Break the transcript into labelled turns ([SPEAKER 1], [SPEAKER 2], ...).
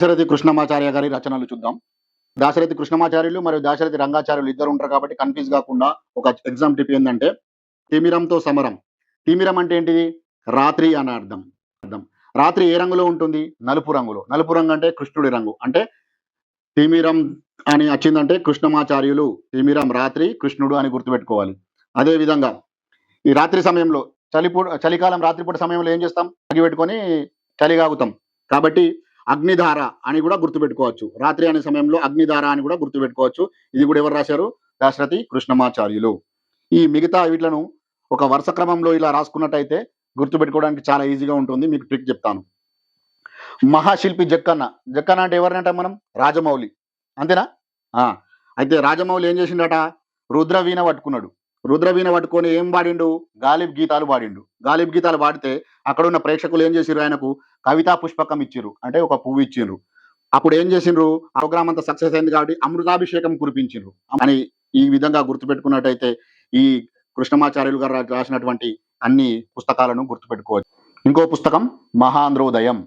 [SPEAKER 1] దాశరథి కృష్ణమాచార్య గారి రచనలు చూద్దాం. దాశరథి కృష్ణమాచార్యులు మరియు దాశరథి రంగాచార్యులు ఇద్దరు ఉంటారు కాబట్టి కన్ఫ్యూజ్ కాకుండా ఒక ఎగ్జామ్ టిప్ ఏంటంటే తిమిరంతో సమరం. తిమిరం అంటే ఏంటిది? రాత్రి అని అర్థం. రాత్రి ఏ రంగులో ఉంటుంది? నలుపు రంగులో. నలుపు రంగు అంటే కృష్ణుడి రంగు. అంటే తిమిరం అని వచ్చిందంటే కృష్ణమాచార్యులు, తిమిరం రాత్రి, కృష్ణుడు అని గుర్తుపెట్టుకోవాలి. అదే విధంగా ఈ రాత్రి సమయంలో చలికాలం రాత్రిపూట సమయంలో ఏం చేస్తాం? అగ్గి పెట్టుకొని చలిగాగుతాం. కాబట్టి అగ్నిధార అని కూడా గుర్తుపెట్టుకోవచ్చు. రాత్రి అనే సమయంలో అగ్నిధార అని కూడా గుర్తుపెట్టుకోవచ్చు. ఇది కూడా ఎవరు రాశారు? దాశరథి కృష్ణమాచార్యులు. ఈ మిగతా వీటిలను ఒక వరుస క్రమంలో ఇలా రాసుకున్నట్టయితే గుర్తుపెట్టుకోవడానికి చాలా ఈజీగా ఉంటుంది. మీకు ట్రిక్ చెప్తాను. మహాశిల్పి జక్కన్న. జక్కన్న అంటే ఎవరినంటాం మనం? రాజమౌళి. అంతేనా? అయితే రాజమౌళి ఏం చేసిండట? రుద్రవీణ పట్టుకున్నాడు. రుద్రవీణ పట్టుకొని ఏం పాడిండు? గాలిబ్ గీతాలు పాడిండు. గాలిబ్ గీతాలు పాడితే అక్కడ ఉన్న ప్రేక్షకులు ఏం చేసిర్రు? ఆయనకు కవితా పుష్పకం ఇచ్చిర్రు, అంటే ఒక పువ్వు ఇచ్చిండ్రు. అప్పుడు ఏం చేసిండ్రు? ఆ ప్రోగ్రామ్ అంతా సక్సెస్ అయింది కాబట్టి అమృతాభిషేకం కురిపించిండ్రు అని. ఈ విధంగా గుర్తుపెట్టుకున్నట్టయితే ఈ కృష్ణమాచార్యులు గారు రాసినటువంటి అన్ని పుస్తకాలను గుర్తుపెట్టుకోవచ్చు. ఇంకో పుస్తకం మహాంధ్రోదయం.